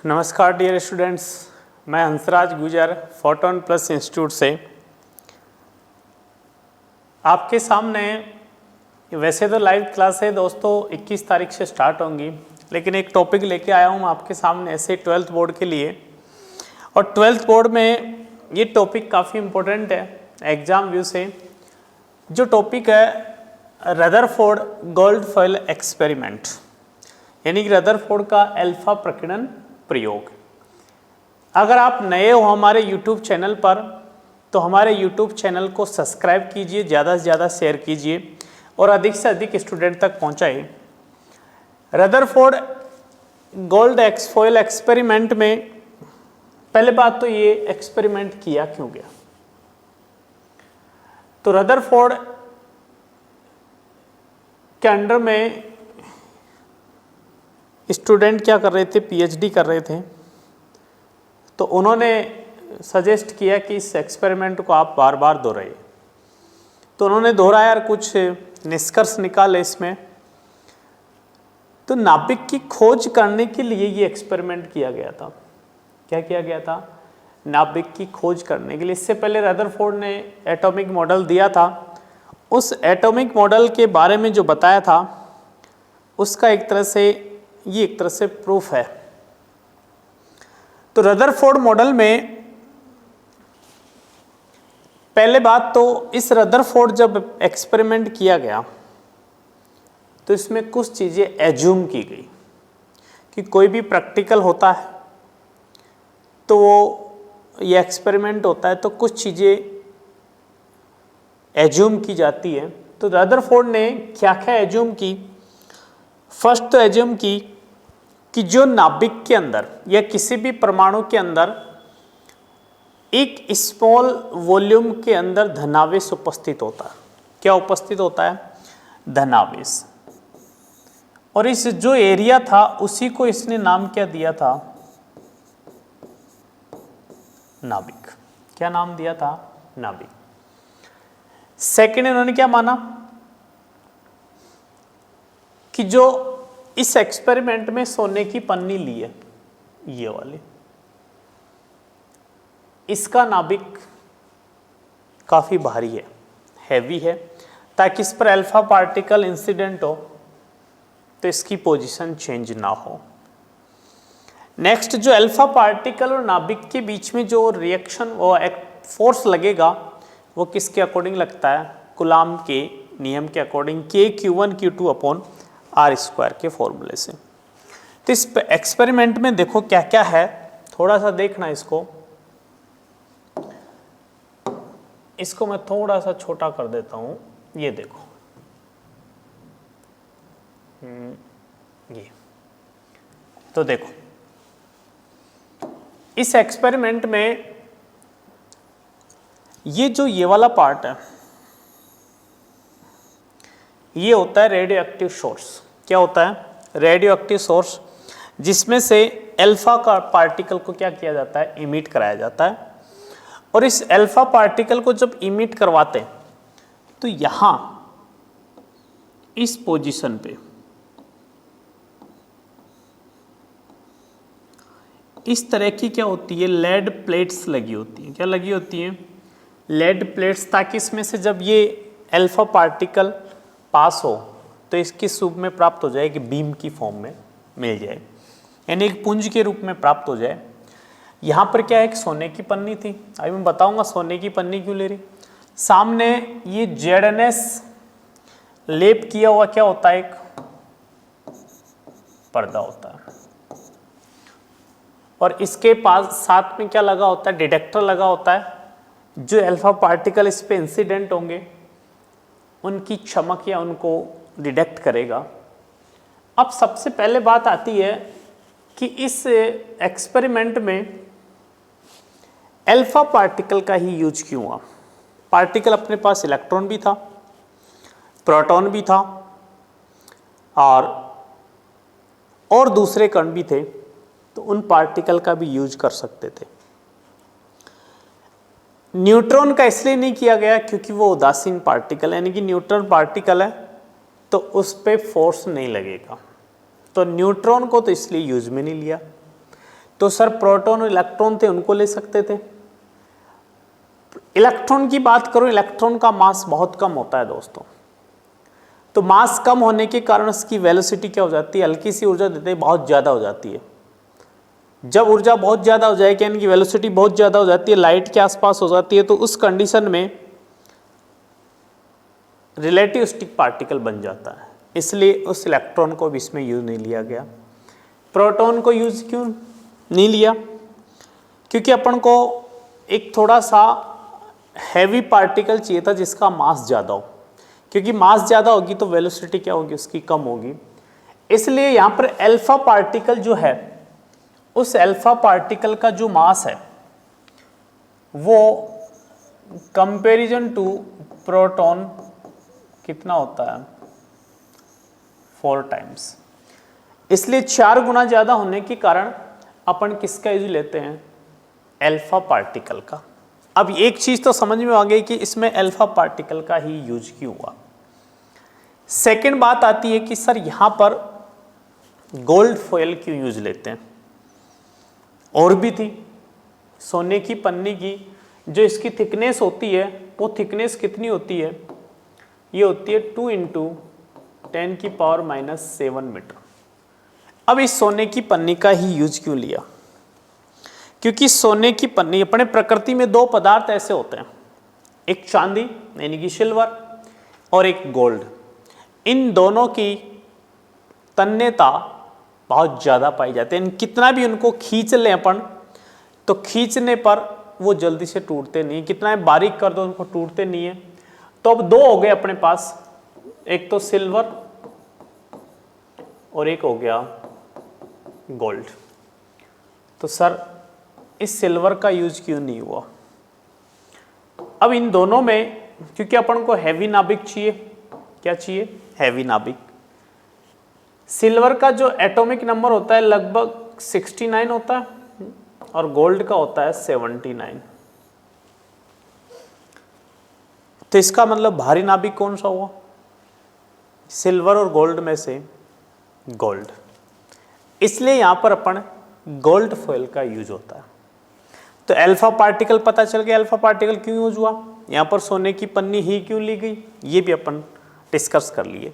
नमस्कार dear students, मैं हंसराज गुजर फोटोन प्लस इंस्टीट्यूट से आपके सामने। वैसे तो लाइव क्लास है दोस्तों 21 तारीख से स्टार्ट होंगी, लेकिन एक टॉपिक लेके आया हूँ आपके सामने ऐसे 12th बोर्ड के लिए। और 12th बोर्ड में ये टॉपिक काफ़ी इम्पोर्टेंट है एग्ज़ाम व्यू से। जो टॉपिक है रदरफोर्ड गोल्डफॉयल एक्सपेरिमेंट, यानी कि रदरफोर्ड का अल्फा प्रकीर्णन प्रयोग। अगर आप नए हो हमारे YouTube चैनल पर तो हमारे YouTube चैनल को सब्सक्राइब कीजिए, ज़्यादा से ज़्यादा शेयर कीजिए और अधिक से अधिक स्टूडेंट तक पहुंचाइए। रदरफोर्ड गोल्डफॉयल एक्सपेरिमेंट में पहले बात तो ये एक्सपेरिमेंट किया क्यों गया। तो रदरफोर्ड के अंडर में स्टूडेंट क्या कर रहे थे, पीएचडी कर रहे थे। तो उन्होंने सजेस्ट किया कि इस एक्सपेरिमेंट को आप बार बार दोहराइए। तो उन्होंने दोहराया और कुछ निष्कर्ष निकाले इसमें। तो नाभिक की खोज करने के लिए ये एक्सपेरिमेंट किया गया था। क्या किया गया था? नाभिक की खोज करने के लिए। इससे पहले रदरफोर्ड ने एटॉमिक मॉडल दिया था। उस एटॉमिक मॉडल के बारे में जो बताया था उसका एक तरह से प्रूफ है। तो रदरफोर्ड मॉडल में पहले बात तो इस रदरफोर्ड जब एक्सपेरिमेंट किया गया तो इसमें कुछ चीज़ें एज्यूम की गई कि कोई भी प्रैक्टिकल होता है तो ये एक्सपेरिमेंट होता है तो कुछ चीज़ें एज्यूम की जाती है। तो रदरफोर्ड ने क्या क्या एज्यूम की? फर्स्ट तो एज्यूम की कि जो नाभिक के अंदर या किसी भी परमाणु के अंदर एक स्मॉल वॉल्यूम के अंदर धनावेश उपस्थित होता है। क्या उपस्थित होता है? धनावेश। और इस जो एरिया था उसी को इसने नाम क्या दिया था? नाभिक। क्या नाम दिया था? नाभिक। सेकेंड इन्होंने क्या माना कि जो इस एक्सपेरिमेंट में सोने की पन्नी ली है, ये वाली, इसका नाभिक काफी भारी है, हैवी है, ताकि इस पर अल्फा पार्टिकल इंसिडेंट हो तो इसकी पोजीशन चेंज ना हो। नेक्स्ट, जो अल्फा पार्टिकल और नाभिक के बीच में जो रिएक्शन वो एक फोर्स लगेगा वो किसके अकॉर्डिंग लगता है? कूलाम के नियम के according, Q1 Q2 upon R square के फॉर्मूले से। तो इस एक्सपेरिमेंट में देखो क्या क्या है, थोड़ा सा देखना इसको मैं थोड़ा सा छोटा कर देता हूं। ये देखो, ये तो देखो इस एक्सपेरिमेंट में ये वाला पार्ट है, ये होता है रेडियो एक्टिव सोर्स। क्या होता है? रेडियो एक्टिव सोर्स, जिसमें से अल्फा का पार्टिकल को क्या किया जाता है? इमिट कराया जाता है। और इस अल्फा पार्टिकल को जब इमिट करवाते हैं तो यहां इस पोजीशन पे इस तरह की क्या होती है? लेड प्लेट्स लगी होती हैं। क्या लगी होती हैं? लेड प्लेट्स, ताकि इसमें से जब ये अल्फा पार्टिकल पास हो तो इसकी सूप में प्राप्त हो जाए कि बीम की फॉर्म में मिल जाए, यानी एक पुंज के रूप में प्राप्त हो जाए। यहाँ पर क्या है? एक सोने की पन्नी थी। अभी मैं बताऊंगा सोने की पन्नी क्यों ले रही। सामने ये ZnS लेप किया हुआ क्या होता है? एक पर्दा होता है। और इसके पास साथ में क्या लगा होता है? डिटेक्टर लगा होता है। जो अल्फा पार्टिकल इस पे इंसिडेंट होंगे उनकी चमक या उनको डिटेक्ट करेगा। अब सबसे पहले बात आती है कि इस एक्सपेरिमेंट में अल्फा पार्टिकल का ही यूज क्यों हुआ? पार्टिकल अपने पास इलेक्ट्रॉन भी था, प्रोटॉन भी था और दूसरे कण भी थे, तो उन पार्टिकल का भी यूज कर सकते थे। न्यूट्रॉन का इसलिए नहीं किया गया क्योंकि वो उदासीन पार्टिकल, यानी कि न्यूट्रॉन पार्टिकल है तो उस पर फोर्स नहीं लगेगा, तो न्यूट्रॉन को तो इसलिए यूज में नहीं लिया। तो सर प्रोटॉन और इलेक्ट्रॉन थे, उनको ले सकते थे। इलेक्ट्रॉन की बात करूं, इलेक्ट्रॉन का मास बहुत कम होता है दोस्तों, तो मास कम होने के कारण उसकी वेलोसिटी क्या हो जाती है, हल्की सी ऊर्जा देते बहुत ज़्यादा हो जाती है। जब ऊर्जा बहुत ज़्यादा हो जाएगी यानी कि वेलोसिटी बहुत ज़्यादा हो जाती है, लाइट के आसपास हो जाती है, तो उस कंडीशन में रिलेटिविस्टिक पार्टिकल बन जाता है। इसलिए उस इलेक्ट्रॉन को भी इसमें यूज नहीं लिया गया। प्रोटॉन को यूज क्यों नहीं लिया? क्योंकि अपन को एक थोड़ा सा हैवी पार्टिकल चाहिए था जिसका मास ज़्यादा हो, क्योंकि मास ज़्यादा होगी तो वेलोसिटी क्या होगी उसकी, कम होगी। इसलिए यहाँ पर अल्फा पार्टिकल जो है, उस अल्फा पार्टिकल का जो मास है वो कंपैरिजन टू प्रोटॉन कितना होता है, 4 टाइम्स। इसलिए 4 गुना ज़्यादा होने के कारण अपन किसका यूज लेते हैं, अल्फा पार्टिकल का। अब एक चीज़ तो समझ में आ गई कि इसमें अल्फा पार्टिकल का ही यूज क्यों हुआ। सेकंड बात आती है कि सर यहाँ पर गोल्ड फॉयल क्यों यूज लेते हैं। और भी थी, सोने की पन्नी की जो इसकी थिकनेस होती है, वो थिकनेस कितनी होती है, ये होती है 2 × 10⁻⁻7 मीटर। अब इस सोने की पन्नी का ही यूज क्यों लिया? क्योंकि सोने की पन्नी, अपने प्रकृति में 2 पदार्थ ऐसे होते हैं, एक चांदी यानी कि सिल्वर और एक गोल्ड। इन दोनों की तन्यता बहुत ज़्यादा पाई जाती है। कितना भी उनको खींच लें अपन, तो खींचने पर वो जल्दी से टूटते नहीं, कितना भी बारीक कर दो उनको टूटते नहीं है। तो अब 2 हो गए अपने पास, एक तो सिल्वर और एक हो गया गोल्ड। तो सर इस सिल्वर का यूज क्यों नहीं हुआ? अब इन दोनों में, क्योंकि अपन को हैवी नाभिक चाहिए, क्या चाहिए, हैवी नाभिक। सिल्वर का जो एटॉमिक नंबर होता है लगभग 69 होता है और गोल्ड का होता है 79। तो इसका मतलब भारी नाभिक कौन सा हुआ, सिल्वर और गोल्ड में से गोल्ड। इसलिए यहां पर अपन गोल्ड फॉयल का यूज होता है। तो अल्फा पार्टिकल पता चल गया, अल्फा पार्टिकल क्यों यूज हुआ, यहां पर सोने की पन्नी ही क्यों ली गई, ये भी अपन डिस्कस कर लिए।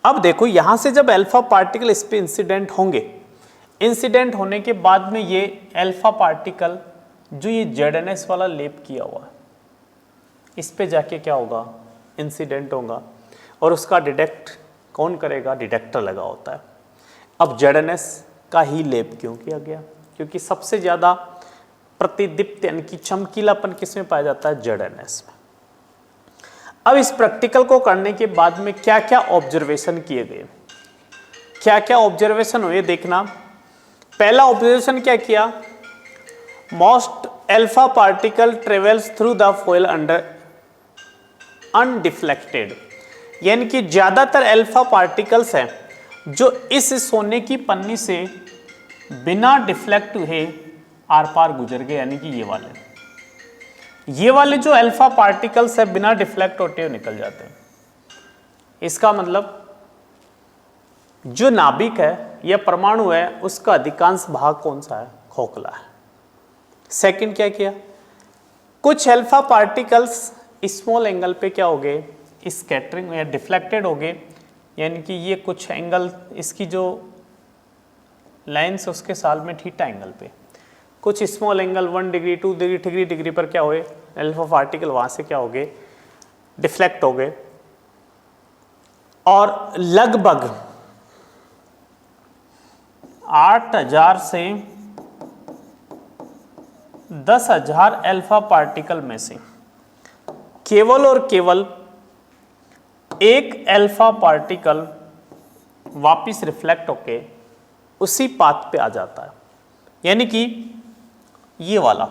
अब देखो यहां से जब अल्फा पार्टिकल इस पे इंसिडेंट होंगे, इंसिडेंट होने के बाद में ये अल्फा पार्टिकल जो ये ZnS वाला लेप किया हुआ है, इस पे जाके क्या होगा, इंसिडेंट होगा और उसका डिटेक्ट कौन करेगा, डिटेक्टर लगा होता है। अब ZnS का ही लेप क्यों किया गया, क्योंकि सबसे ज़्यादा प्रतिदीप्त यानी कि चमकीलापन किस में पाया जाता है, ZnS में। अब इस प्रैक्टिकल को करने के बाद में क्या क्या ऑब्जर्वेशन किए गए, क्या क्या ऑब्जर्वेशन हुए देखना। पहला ऑब्जर्वेशन क्या किया, most alpha particle travels through the foil under undeflected, यानी कि ज्यादातर अल्फा पार्टिकल्स हैं जो इस सोने की पन्नी से बिना डिफ्लेक्ट हुए आर पार गुजर गए, यानी कि ये वाले जो अल्फा पार्टिकल्स है बिना डिफ्लेक्ट होते हुए निकल जाते हैं। इसका मतलब जो नाभिक है या परमाणु है उसका अधिकांश भाग कौन सा है, खोखला है। सेकंड क्या किया, कुछ अल्फा पार्टिकल्स स्मॉल एंगल पे क्या हो गए, स्कैटरिंग या डिफ्लेक्टेड हो गए, यानी कि ये कुछ एंगल इसकी जो लाइन्स उसके साल में थीटा एंगल पे कुछ small angle 1 degree 2 degree 3 degree पर क्या हुए, अल्फा पार्टिकल वहाँ से क्या हो गए, डिफ्लेक्ट हो गए। और लगभग 8000 से 10,000 अल्फा पार्टिकल में से केवल और केवल एक अल्फा पार्टिकल वापिस रिफ्लेक्ट होके उसी पाथ पे आ जाता है, यानी कि ये वाला,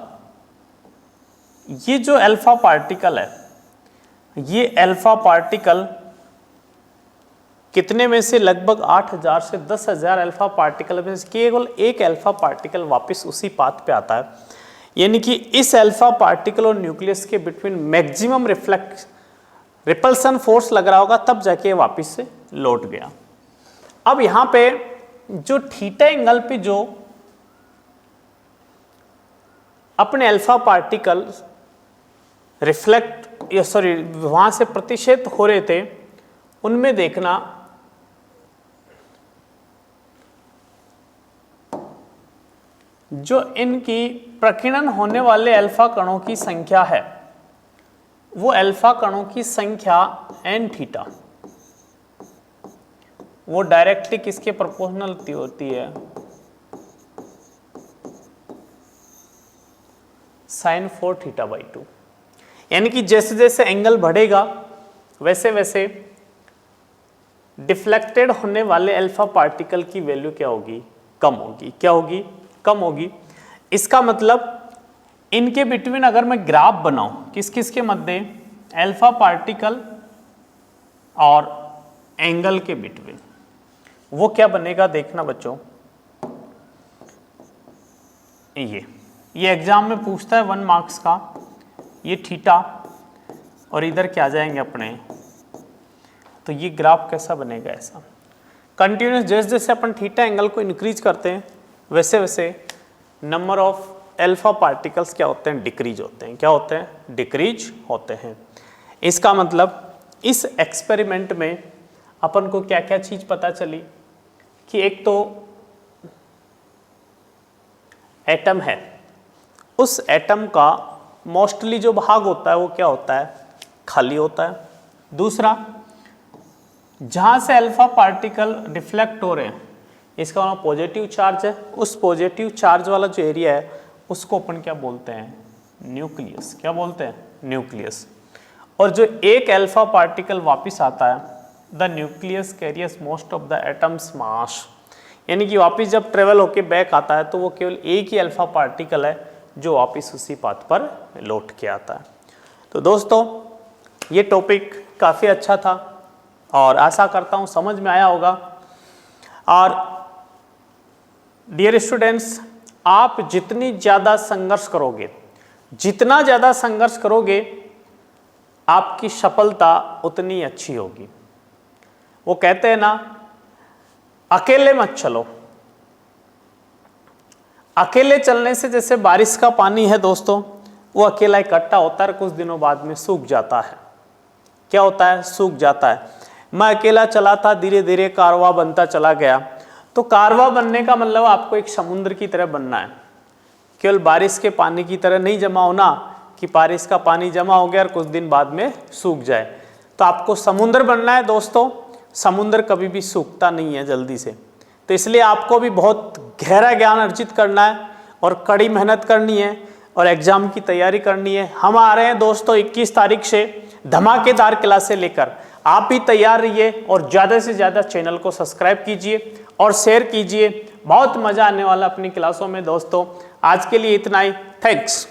ये जो अल्फा पार्टिकल है, ये अल्फा पार्टिकल कितने में से, लगभग 8000 से 10,000 अल्फा पार्टिकल में से केवल एक अल्फा पार्टिकल वापस उसी पाथ पे आता है, यानी कि इस अल्फा पार्टिकल और न्यूक्लियस के बिटवीन मैक्सिमम रिपल्सन फोर्स लग रहा होगा, तब जाके वापस से लौट गया। अब यहाँ पे जो थीटा एंगल पे जो अपने अल्फा पार्टिकल रिफ्लेक्ट या सॉरी वहां से प्रतिच्छेद हो रहे थे, उनमें देखना जो इनकी प्रकीर्णन होने वाले अल्फा कणों की संख्या है, वो अल्फा कणों की संख्या एन थीटा वो डायरेक्टली किसके प्रोपोर्शनल होती है, साइन 4 थीटा बाई 2। यानी कि जैसे जैसे एंगल बढ़ेगा वैसे वैसे डिफ्लेक्टेड होने वाले अल्फा पार्टिकल की वैल्यू क्या होगी, कम होगी। क्या होगी, कम होगी। इसका मतलब इनके बिटवीन अगर मैं ग्राफ बनाऊं, किस किस के मध्य, अल्फा पार्टिकल और एंगल के बिटवीन, वो क्या बनेगा देखना बच्चों। ये एग्जाम में पूछता है 1 मार्क्स का, ये थीटा और इधर क्या आ जाएंगे अपने, तो ये ग्राफ कैसा बनेगा, ऐसा कंटिन्यूस। जैसे जैसे अपन थीटा एंगल को इंक्रीज करते हैं वैसे वैसे नंबर ऑफ अल्फा पार्टिकल्स क्या होते हैं, डिक्रीज होते हैं। क्या होते हैं, डिक्रीज होते हैं। इसका मतलब इस एक्सपेरिमेंट में अपन को क्या क्या चीज पता चली कि एक तो एटम है, उस एटम का मोस्टली जो भाग होता है वो क्या होता है, खाली होता है। दूसरा, जहां से अल्फा पार्टिकल रिफ्लेक्ट हो रहे हैं इसका मतलब पॉजिटिव चार्ज है, उस पॉजिटिव चार्ज वाला जो एरिया है उसको अपन क्या बोलते हैं, न्यूक्लियस। क्या बोलते हैं, न्यूक्लियस। और जो एक अल्फा पार्टिकल वापस आता है, the nucleus carriers most of the atoms mass, यानी कि वापस जब ट्रेवल होके बैक आता है तो वो केवल एक ही अल्फा पार्टिकल है जो वापस उसी पाथ पर लौट के आता है। तो दोस्तों ये टॉपिक काफ़ी अच्छा था और आशा करता हूँ समझ में आया होगा। और डियर स्टूडेंट्स, आप जितनी ज़्यादा संघर्ष करोगे, जितना ज़्यादा संघर्ष करोगे आपकी सफलता उतनी अच्छी होगी। वो कहते हैं ना, अकेले मत चलो। अकेले चलने से जैसे बारिश का पानी है दोस्तों, वो अकेला इकट्ठा होता है, कुछ दिनों बाद में सूख जाता है। क्या होता है, सूख जाता है। मैं अकेला चला था, धीरे धीरे कारवा बनता चला गया। तो कारवा बनने का मतलब आपको एक समुद्र की तरह बनना है, केवल बारिश के पानी की तरह नहीं जमा होना कि बारिश का पानी जमा हो गया और कुछ दिन बाद में सूख जाए। तो आपको समुद्र बनना है दोस्तों। समुद्र कभी भी सूखता नहीं है जल्दी से, तो इसलिए आपको भी बहुत गहरा ज्ञान अर्जित करना है और कड़ी मेहनत करनी है और एग्जाम की तैयारी करनी है। हम आ रहे हैं दोस्तों 21 तारीख से धमाकेदार क्लासें लेकर। आप भी तैयार रहिए और ज़्यादा से ज़्यादा चैनल को सब्सक्राइब कीजिए और शेयर कीजिए। बहुत मज़ा आने वाला अपनी क्लासों में दोस्तों। आज के लिए इतना ही, थैंक्स।